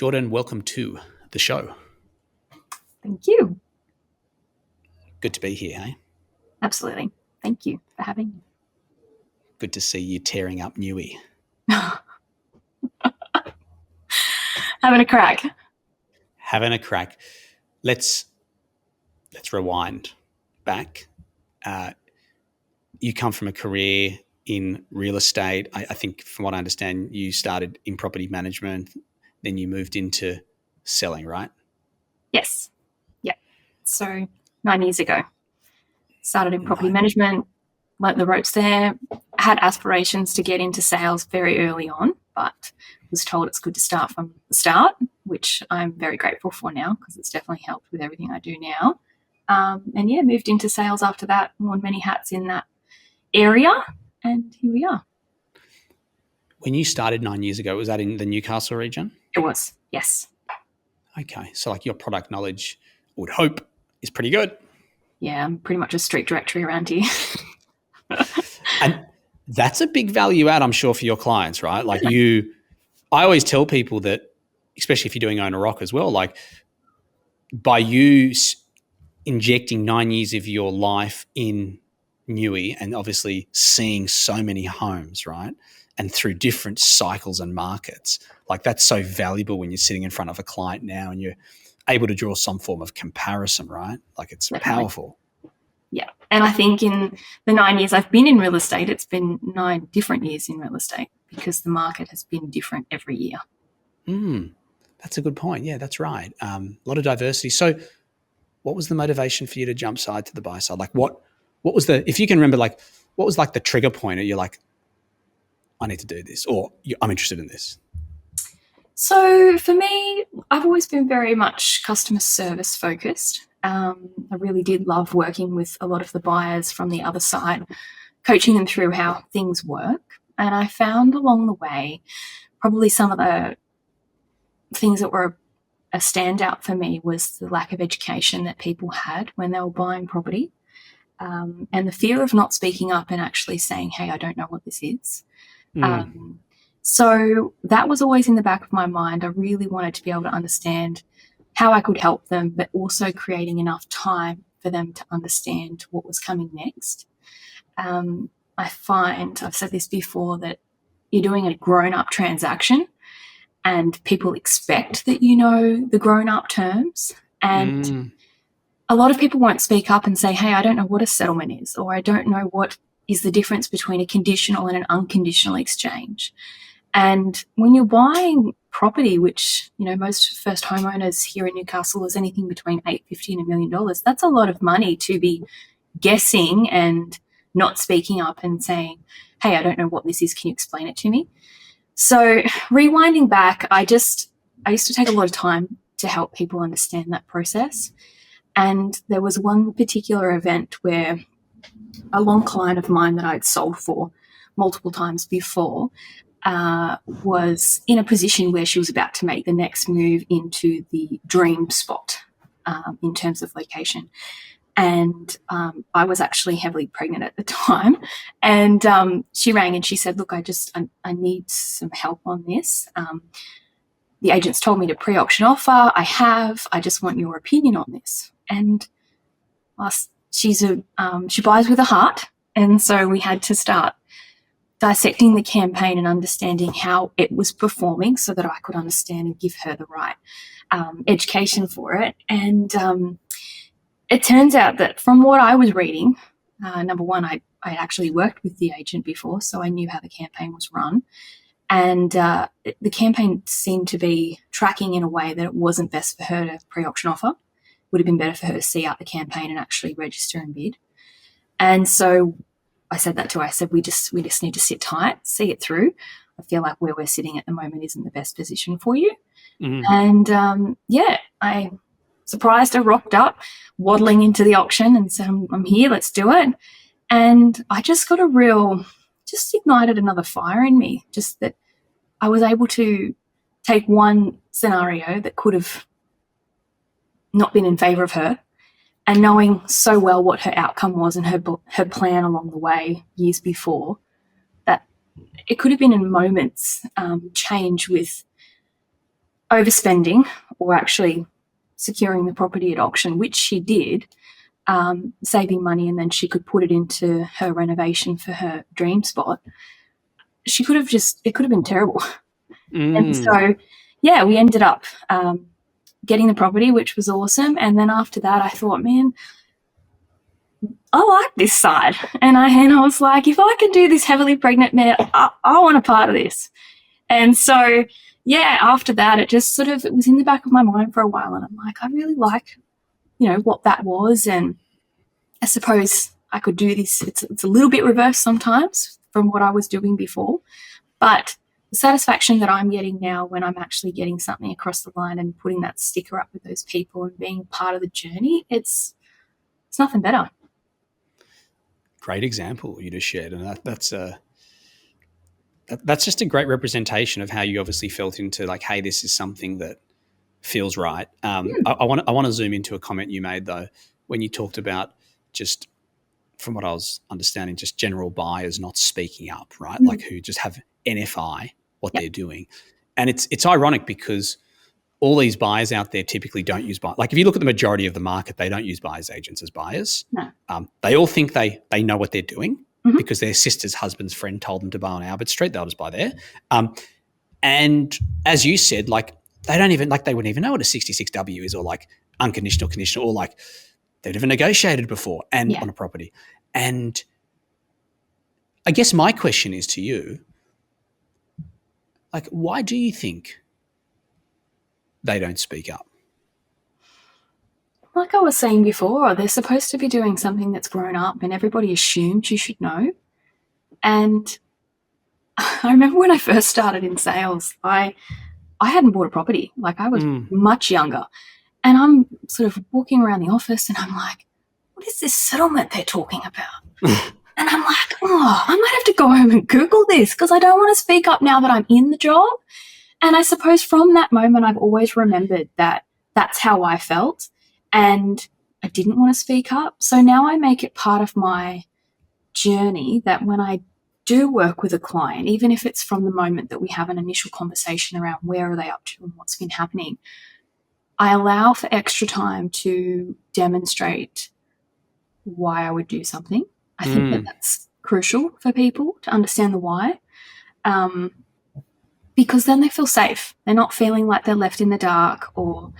Jordyn, welcome to the show. Thank you. Good to be here, hey? Absolutely. Thank you for having me. Good to see you tearing up Newey. Having a crack. Having a crack. Let's rewind back. You come from a career in real estate. I think from what I understand, you started in property management, then you moved into selling, right? Yes. Yeah. So 9 years ago, started in property management, learnt the ropes there, had aspirations to get into sales very early on, but was told it's good to start from the start, which I'm very grateful for now because it's definitely helped with everything I do now. Moved into sales after that, worn many hats in that area, and here we are. When you started 9 years ago, was that in the Newcastle region? It was, yes. Okay, so like your product knowledge, I would hope, is pretty good. Yeah, I'm pretty much a street directory around here. And that's a big value add, I'm sure, for your clients, right? Like I always tell people that, especially if you're doing owner rock as well, like by you injecting 9 years of your life in Newey and obviously seeing so many homes, right? And through different cycles and markets, like that's so valuable when you're sitting in front of a client now and you're able to draw some form of comparison, right? Like it's Definitely. Powerful. Yeah. And I think in the 9 years I've been in real estate, it's been 9 different years in real estate because the market has been different every year. That's a good point. Yeah, that's right. A lot of diversity. So what was the motivation for you to jump side to the buy side? Like what was if you can remember, like what was like the trigger point? Or you're like, I need to do this, or I'm interested in this? So for me, I've always been very much customer service focused. I really did love working with a lot of the buyers from the other side, coaching them through how things work. And I found along the way, probably some of the things that were a standout for me was the lack of education that people had when they were buying property, and the fear of not speaking up and actually saying, hey, I don't know what this is. So that was always in the back of my mind. I really wanted to be able to understand how I could help them, but also creating enough time for them to understand what was coming next. I find, I've said this before, that you're doing a grown-up transaction and people expect that you know the grown-up terms. And a lot of people won't speak up and say, hey, I don't know what a settlement is, or I don't know what is the difference between a conditional and an unconditional exchange. And when you're buying property, which, you know, most first homeowners here in Newcastle is anything between $850,000 and $1 million, that's a lot of money to be guessing and not speaking up and saying, hey, I don't know what this is. Can you explain it to me? So rewinding back, I used to take a lot of time to help people understand that process. And there was one particular event where a long client of mine that I'd sold for multiple times before was in a position where she was about to make the next move into the dream spot in terms of location. And I was actually heavily pregnant at the time. And she rang and she said, look, I need some help on this. The agent's told me to pre-auction offer. I just want your opinion on this. And she buys with a heart. And so we had to start dissecting the campaign and understanding how it was performing so that I could understand and give her the right education for it. And it turns out that from what I was reading, number one, I actually worked with the agent before, so I knew how the campaign was run. And the campaign seemed to be tracking in a way that it wasn't best for her to pre-auction offer. Would have been better for her to see out the campaign and actually register and bid. And so I said that to her. I said, we just need to sit tight, see it through. I feel like where we're sitting at the moment isn't the best position for you. And I surprised her, rocked up, waddling into the auction and said, I'm here, let's do it. And I just got just ignited another fire in me, just that I was able to take one scenario that could have not been in favour of her, and knowing so well what her outcome was and her plan along the way years before, that it could have been in moments change with overspending or actually securing the property at auction, which she did, saving money, and then she could put it into her renovation for her dream spot, it could have been terrible. And so, yeah, we ended up getting the property, which was awesome. And then after that, I thought, man, I like this side. And I was like, if I can do this heavily pregnant, man, I want a part of this. And so, yeah, after that, it just it was in the back of my mind for a while. And I'm like, I really like, what that was. And I suppose I could do this. It's a little bit reversed sometimes from what I was doing before. But the satisfaction that I'm getting now when I'm actually getting something across the line and putting that sticker up with those people and being part of the journey, it's nothing better. Great example you just shared, and that's just a great representation of how you obviously felt into like, hey, this is something that feels right. I want to zoom into a comment you made though when you talked about, just from what I was understanding, just general buyers not speaking up, right? Like who just have NFI what they're doing, and it's ironic because all these buyers out there typically don't use buyers. Like if you look at the majority of the market, they don't use buyers agents as buyers. No. They all think they know what they're doing because their sister's husband's friend told them to buy on Albert Street. They'll just buy there. And as you said, like they wouldn't even know what a 66W is, or like unconditional, conditional, or like they've never negotiated before and on a property. And I guess my question is to you, like, why do you think they don't speak up? Like I was saying before, they're supposed to be doing something that's grown up and everybody assumes you should know. And I remember when I first started in sales, I hadn't bought a property. Like I was much younger. And I'm sort of walking around the office and I'm like, what is this settlement they're talking about? And I'm like, I might have to go home and Google this because I don't want to speak up now that I'm in the job. And I suppose from that moment, I've always remembered that that's how I felt and I didn't want to speak up. So now I make it part of my journey that when I do work with a client, even if it's from the moment that we have an initial conversation around where are they up to and what's been happening, I allow for extra time to demonstrate why I would do something. I think that that's crucial for people to understand the why. Because then they feel safe. They're not feeling like they're left in the dark or,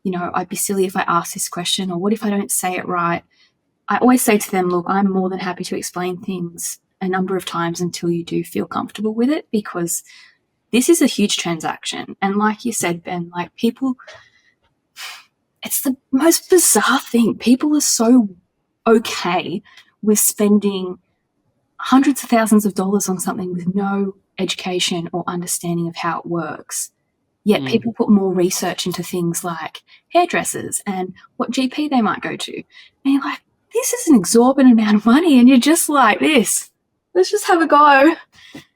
I'd be silly if I ask this question, or what if I don't say it right? I always say to them, look, I'm more than happy to explain things a number of times until you do feel comfortable with it, because this is a huge transaction. And like you said, Ben, like people, it's the most bizarre thing. People are so okay with spending hundreds of thousands of dollars on something with no education or understanding of how it works. Yet people put more research into things like hairdressers and what GP they might go to. And you're like, this is an exorbitant amount of money and you're just like this. Let's just have a go.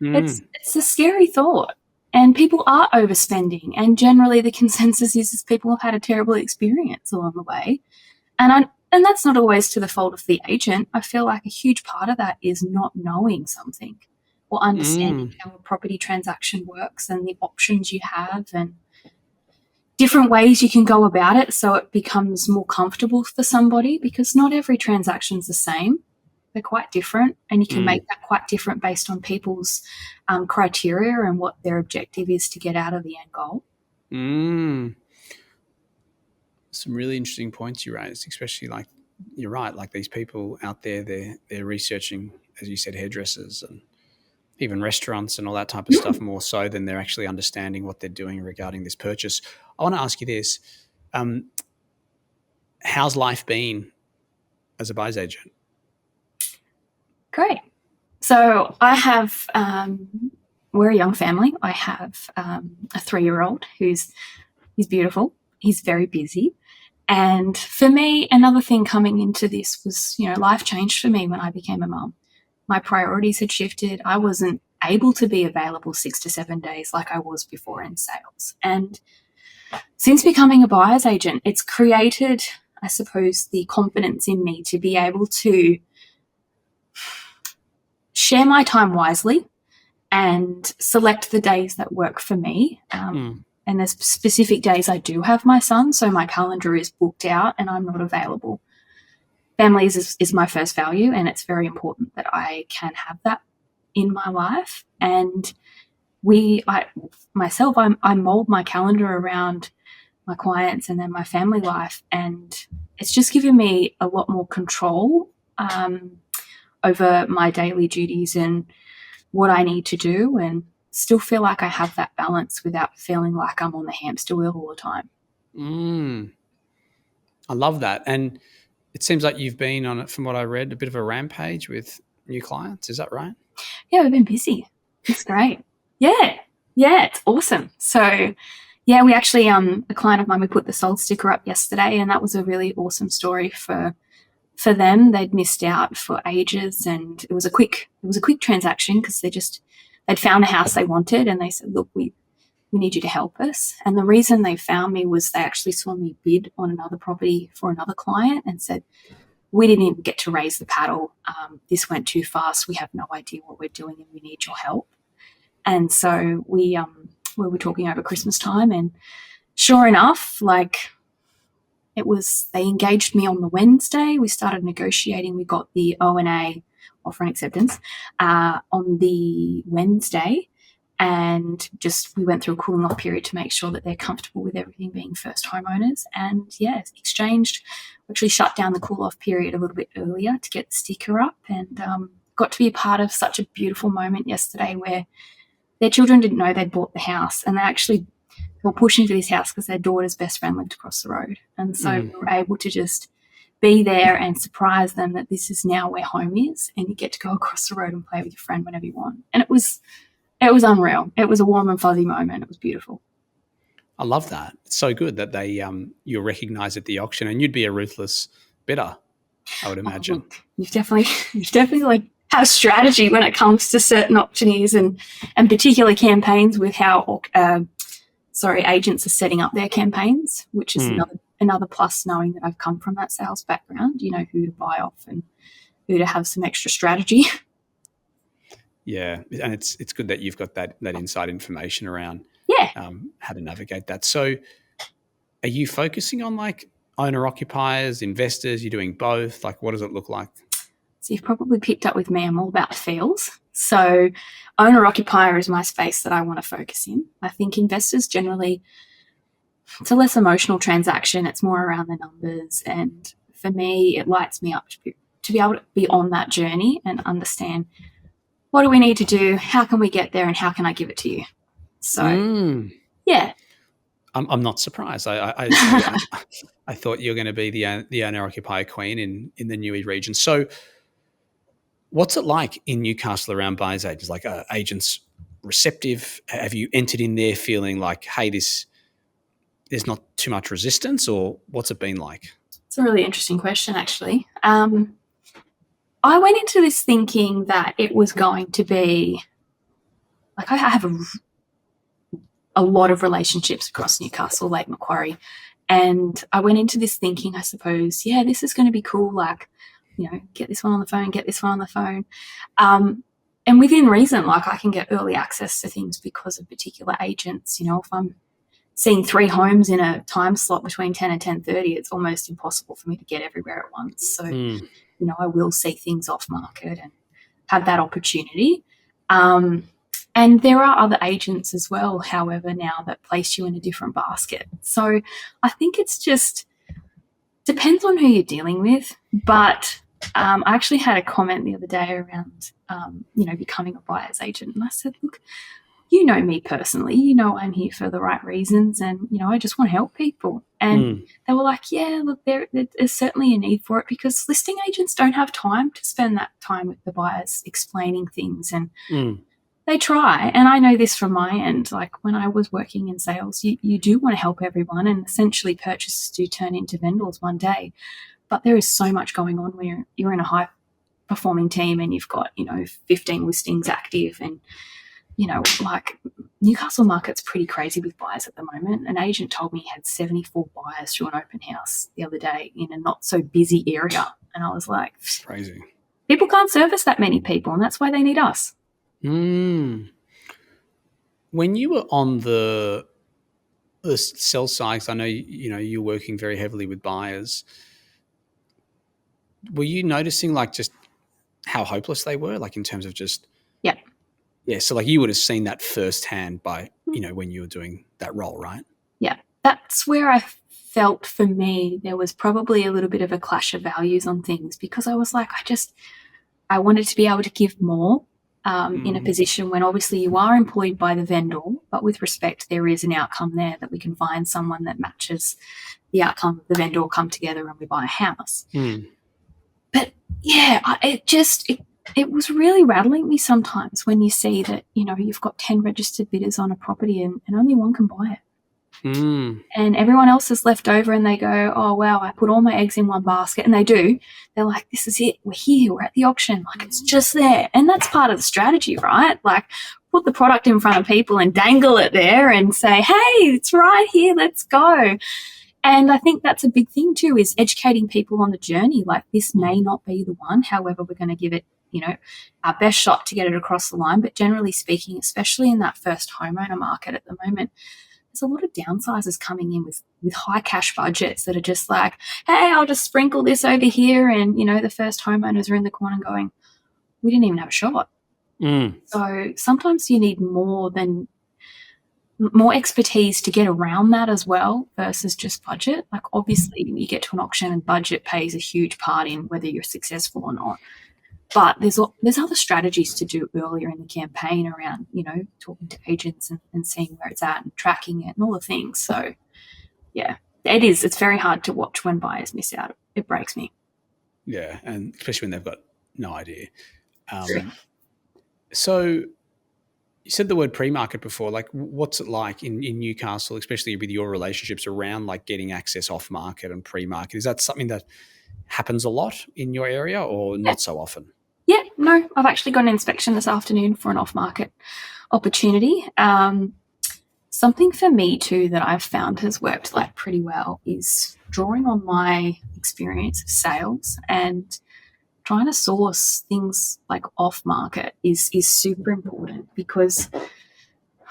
It's a scary thought. And people are overspending. And generally the consensus is people have had a terrible experience along the way. And that's not always to the fault of the agent. I feel like a huge part of that is not knowing something or understanding how a property transaction works and the options you have and different ways you can go about it so it becomes more comfortable for somebody, because not every transaction's the same. They're quite different, and you can make that quite different based on people's criteria and what their objective is to get out of the end goal. Some really interesting points you raised, especially like you're right, like these people out there, they're researching, as you said, hairdressers and even restaurants and all that type of stuff more so than they're actually understanding what they're doing regarding this purchase. I want to ask you this. How's life been as a buyer's agent? Great. So I have, we're a young family. I have a 3-year-old he's beautiful. He's very busy. And for me, another thing coming into this was, life changed for me when I became a mum. My priorities had shifted. I wasn't able to be available 6 to 7 days like I was before in sales. And since becoming a buyer's agent, it's created, I suppose, the confidence in me to be able to share my time wisely and select the days that work for me. And And there's specific days I do have my son, so my calendar is booked out and I'm not available. Family is my first value, and it's very important that I can have that in my life. And I mold my calendar around my clients and then my family life, and it's just given me a lot more control over my daily duties and what I need to do, and still feel like I have that balance without feeling like I'm on the hamster wheel all the time. I love that. And it seems like you've been on it, from what I read, a bit of a rampage with new clients. Is that right? Yeah, we've been busy. It's great. Yeah, it's awesome. So, yeah, we actually, a client of mine, we put the sold sticker up yesterday, and that was a really awesome story for them. They'd missed out for ages, and it was a quick transaction because they'd found a house they wanted, and they said, look, we need you to help us. And the reason they found me was they actually saw me bid on another property for another client and said, we didn't even get to raise the paddle. This went too fast. We have no idea what we're doing and we need your help. And so we were talking over Christmas time, and sure enough, they engaged me on the Wednesday. We started negotiating. We got the O&A, offer and acceptance, on the Wednesday, and we went through a cooling off period to make sure that they're comfortable with everything, being first homeowners. And exchanged, actually shut down the cool off period a little bit earlier to get the sticker up, and got to be a part of such a beautiful moment yesterday where their children didn't know they'd bought the house, and they were pushing for this house because their daughter's best friend lived across the road. And so we were able to just be there and surprise them that this is now where home is, and you get to go across the road and play with your friend whenever you want. And it was unreal. It was a warm and fuzzy moment. It was beautiful. I love that. It's so good that they you're recognised at the auction, and you'd be a ruthless bidder, I would imagine. You've definitely have strategy when it comes to certain auctioneers and particular campaigns with how agents are setting up their campaigns, which is another plus, knowing that I've come from that sales background. You know who to buy off and who to have some extra strategy. Yeah, and it's good that you've got that inside information around how to navigate that. So are you focusing on owner-occupiers, investors? You're doing both? What does it look like? So you've probably picked up with me, I'm all about the feels. So owner-occupier is my space that I want to focus in. I think investors generally, it's a less emotional transaction. It's more around the numbers. And for me, it lights me up to be able to be on that journey and understand, what do we need to do? How can we get there? And how can I give it to you? So, yeah. I'm not surprised. I thought you were going to be the owner-occupier queen in the Newey region. So what's it like in Newcastle around buyers agents? Are agents receptive? Have you entered in there feeling like, hey, there's not too much resistance, or what's it been like? It's a really interesting question, actually. I went into this thinking that it was going to be I have a lot of relationships across Newcastle, Lake Macquarie, and I went into this thinking, I suppose, this is going to be cool. Get this one on the phone, get this one on the phone, and within reason, I can get early access to things because of particular agents. If I'm seeing 3 homes in a time slot between 10 and 10:30, it's almost impossible for me to get everywhere at once. So, I will see things off market and have that opportunity. And there are other agents as well, however, now that place you in a different basket. So I think it's just depends on who you're dealing with. But I actually had a comment the other day around, becoming a buyer's agent. And I said, look, you know me personally, I'm here for the right reasons, and, I just want to help people. And they were like, yeah, look, there's certainly a need for it, because listing agents don't have time to spend that time with the buyers explaining things, and they try. And I know this from my end, when I was working in sales, you do want to help everyone, and essentially purchases do turn into vendors one day. But there is so much going on when you're in a high performing team and you've got, 15 listings active, and Newcastle market's pretty crazy with buyers at the moment. An agent told me he had 74 buyers through an open house the other day in a not so busy area. And I was like, crazy. People can't service that many people, and that's why they need us. When you were on the the sell side, 'cause I know you're working very heavily with buyers. Were you noticing like just how hopeless they were, like in terms of just Yeah. yeah? So like you would have seen that firsthand by when you were doing that role, right? Yeah. That's where I felt for me there was probably a little bit of a clash of values on things, because I was like, I wanted to be able to give more in a position when obviously you are employed by the vendor, but with respect, there is an outcome there that we can find someone that matches the outcome of the vendor, come together and we buy a house. But yeah, it was really rattling me sometimes when you see that, you've got 10 registered bidders on a property and only one can buy it. And everyone else is left over and they go, oh, wow, I put all my eggs in one basket. And they do. They're like, this is it. We're here. We're at the auction. Like, it's just there. And that's part of the strategy, right? Like, put the product in front of people and dangle it there and say, hey, it's right here. Let's go. And I think that's a big thing too, is educating people on the journey. Like, this may not be the one. However, we're going to give it, our best shot to get it across the line. But generally speaking, especially in that first homeowner market at the moment, there's a lot of downsizers coming in with high cash budgets that are just like, hey, I'll just sprinkle this over here. And, the first homeowners are in the corner going, we didn't even have a shot. So sometimes you need more expertise to get around that as well versus just budget. Like, obviously you get to an auction and budget plays a huge part in whether you're successful or not. But there's other strategies to do earlier in the campaign around, talking to agents and seeing where it's at and tracking it and all the things. So, yeah, it's very hard to watch when buyers miss out. It breaks me. Yeah, and especially when they've got no idea. So you said the word pre-market before. Like, what's it like in Newcastle, especially with your relationships around like getting access off-market and pre-market? Is that something that happens a lot in your area or not so often? Yeah, no, I've actually got an inspection this afternoon for an off-market opportunity. Something for me too that I've found has worked like pretty well is drawing on my experience of sales and trying to source things like off-market is super important, because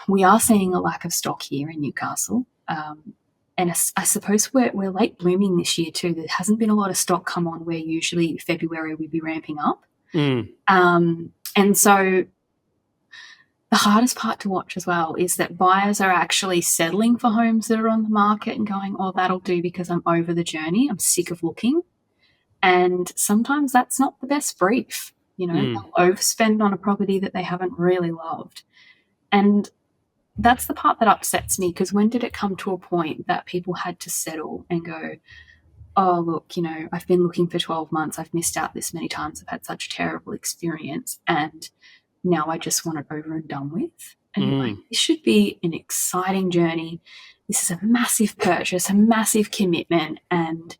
we are seeing a lack of stock here in Newcastle. And I suppose we're late blooming this year too. There hasn't been a lot of stock come on where usually February we'd be ramping up. And so the hardest part to watch as well is that buyers are actually settling for homes that are on the market and going, oh, that'll do because I'm over the journey. I'm sick of looking. And sometimes that's not the best brief. They'll overspend on a property that they haven't really loved. And that's the part that upsets me, because when did it come to a point that people had to settle and go, oh, look, I've been looking for 12 months. I've missed out this many times. I've had such a terrible experience. And now I just want it over and done with. And you're like, this should be an exciting journey. This is a massive purchase, a massive commitment. And,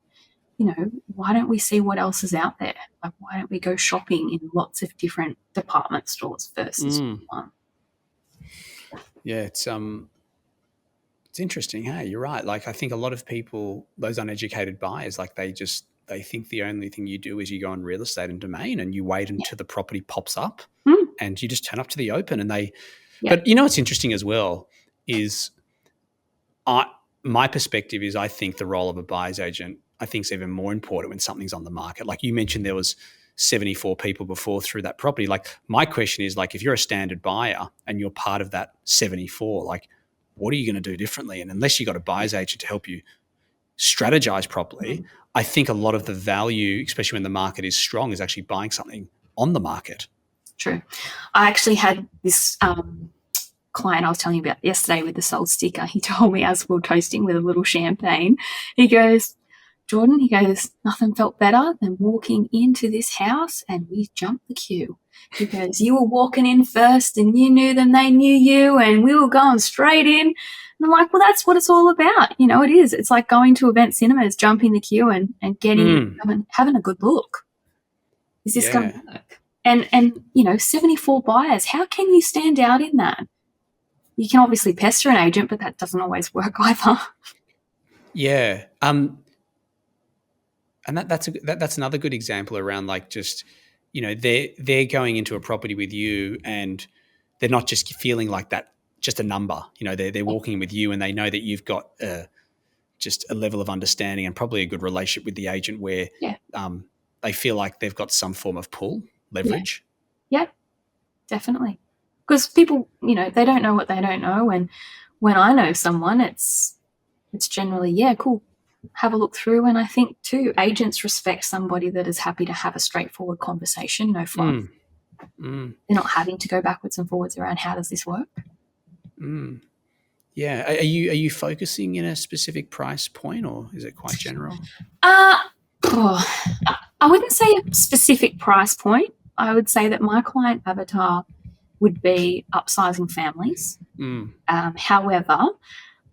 why don't we see what else is out there? Like, why don't we go shopping in lots of different department stores versus one? Yeah, it's interesting. Hey, you're right. Like, I think a lot of people, those uneducated buyers, like they think the only thing you do is you go on real estate and domain and you wait until the property pops up and you just turn up to the open and they. Yeah. But what's interesting as well is, my perspective is I think the role of a buyer's agent I think is even more important when something's on the market. Like you mentioned, there was 74 people before through that property. Like, my question is, like, if you're a standard buyer and you're part of that 74, like, what are you going to do differently? And unless you got a buyer's agent to help you strategize properly, I think a lot of the value, especially when the market is strong, is actually buying something on the market. True. I actually had this client I was telling you about yesterday with the sold sticker. He told me as we were toasting with a little champagne, he goes, Jordyn, he goes, nothing felt better than walking into this house and we jumped the queue. He goes, you were walking in first and you knew them, they knew you, and we were going straight in. And I'm like, well, that's what it's all about. It is. It's like going to event cinemas, jumping the queue and getting having a good look. Is this going to work? And 74 buyers, how can you stand out in that? You can obviously pester an agent, but that doesn't always work either. Yeah. And that's another good example around, like, just, they're going into a property with you and they're not just feeling like that just a number. You know, they're walking with you and they know that you've got just a level of understanding and probably a good relationship with the agent where they feel like they've got some form of pull, leverage. Yeah, definitely. Because people, you know, they don't know what they don't know. And when I know someone, it's generally, yeah, cool, have a look through. And I think, too, agents respect somebody that is happy to have a straightforward conversation, no fluff. They're not having to go backwards and forwards around how does this work. Yeah. Are you focusing in a specific price point, or is it quite general? I wouldn't say a specific price point. I would say that my client avatar would be upsizing families. However,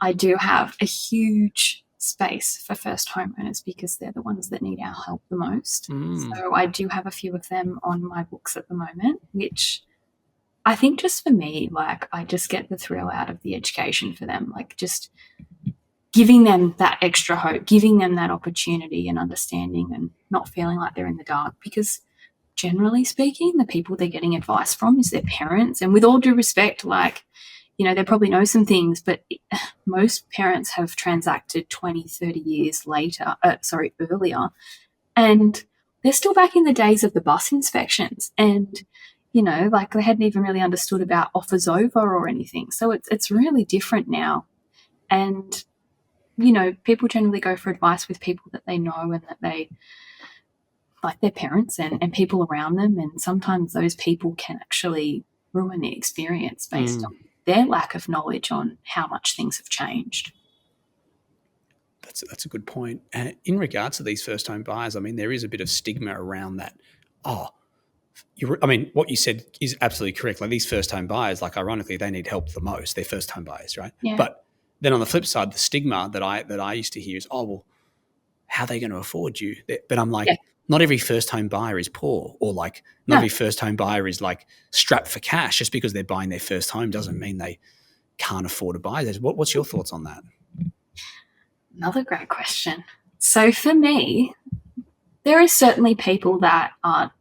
I do have a huge space for first homeowners because they're the ones that need our help the most. So I do have a few of them on my books at the moment, which I think just for me, like, I just get the thrill out of the education for them, like just giving them that extra hope, giving them that opportunity and understanding and not feeling like they're in the dark, because generally speaking, the people they're getting advice from is their parents. And with all due respect, like, you know, they probably know some things, but most parents have transacted 20, 30 years earlier. And they're still back in the days of the bus inspections. And, you know, like, they hadn't even really understood about offers over or anything. So it's really different now. And, you know, people generally go for advice with people that they know and that they like, their parents and people around them. And sometimes those people can actually ruin the experience based on their lack of knowledge on how much things have changed. That's a good point. And in regards to these first home buyers, I mean, there is a bit of stigma around that. What you said is absolutely correct. Like, these first home buyers, like, ironically, they need help the most. They're first home buyers, right? Yeah. But then on the flip side, the stigma that I used to hear is, oh, well, how are they going to afford you? But I'm like, not every first home buyer is poor, or like not every first home buyer is like strapped for cash. Just because they're buying their first home doesn't mean they can't afford to buy this. What's your thoughts on that? Another great question. So for me, there are certainly people that aren't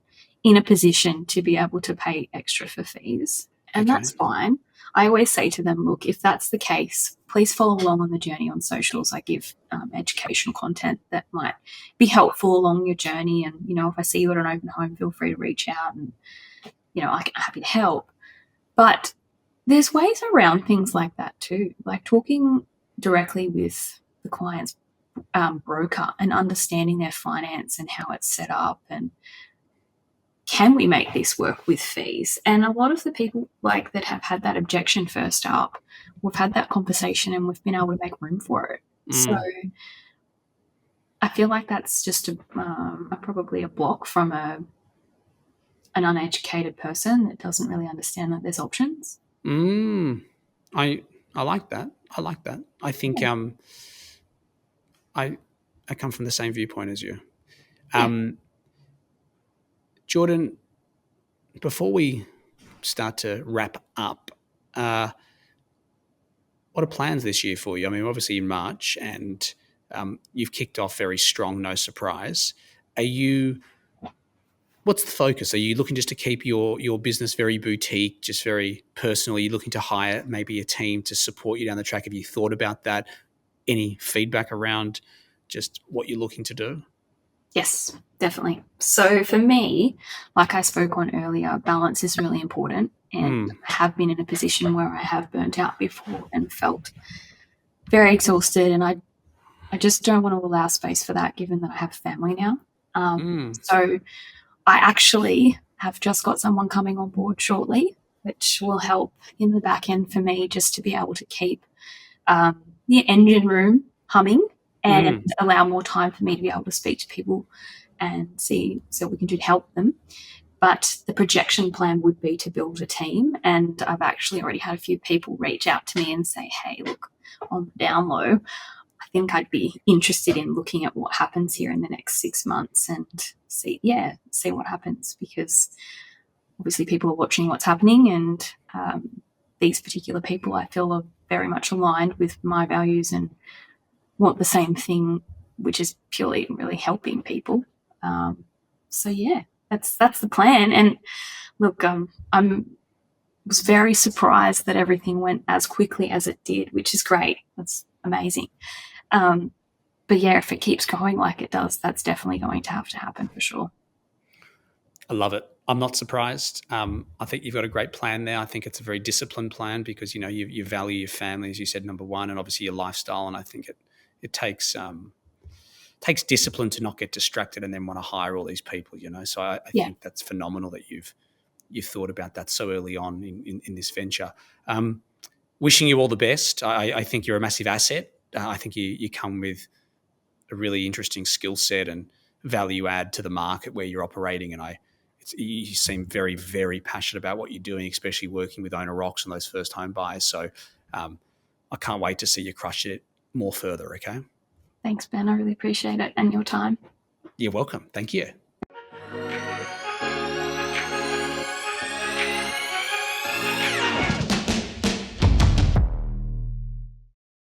in a position to be able to pay extra for fees, and that's fine. I always say to them, look, if that's the case, please follow along on the journey on socials. I give educational content that might be helpful along your journey. And, you know, if I see you at an open home, feel free to reach out and, you know, I'm happy to help. But there's ways around things like that too, like talking directly with the client's broker and understanding their finance and how it's set up, and can we make this work with fees? And a lot of the people like that have had that objection first up, we've had that conversation and we've been able to make room for it. So I feel like that's just probably a block from an uneducated person that doesn't really understand that there's options. I like that. I think I come from the same viewpoint as you. Jordyn, before we start to wrap up, what are plans this year for you? I mean, obviously in March, and you've kicked off very strong, no surprise. What's the focus? Are you looking just to keep your business very boutique, just very personal? Are you looking to hire maybe a team to support you down the track? Have you thought about that? Any feedback around just what you're looking to do? Yes, definitely. So for me, like I spoke on earlier, balance is really important, and I have been in a position where I have burnt out before and felt very exhausted, and I just don't want to allow space for that, given that I have a family now. So I actually have just got someone coming on board shortly, which will help in the back end for me just to be able to keep the engine room humming and allow more time for me to be able to speak to people and see what we can do to help them. But the projection plan would be to build a team, and I've actually already had a few people reach out to me and say, hey, look, on the down low, I think I'd be interested in looking at what happens here in the next 6 months and see what happens, because obviously people are watching what's happening, and these particular people I feel are very much aligned with my values and want the same thing, which is purely really helping people. That's the plan. And look, I'm was very surprised that everything went as quickly as it did, which is great. That's amazing. But yeah, if it keeps going like it does, that's definitely going to have to happen for sure. I love it. I'm not surprised. I think you've got a great plan there. I think it's a very disciplined plan because, you value your family, as you said, number one, and obviously your lifestyle. And I think it takes discipline to not get distracted and then want to hire all these people, So I think that's phenomenal that you've thought about that so early on in this venture. Wishing you all the best. I think you're a massive asset. I think you come with a really interesting skill set and value add to the market where you're operating. And you seem very, very passionate about what you're doing, especially working with owner rocks and those first home buyers. So I can't wait to see you crush it more further. Okay. Thanks, Ben. I really appreciate it and your time. You're welcome. Thank you.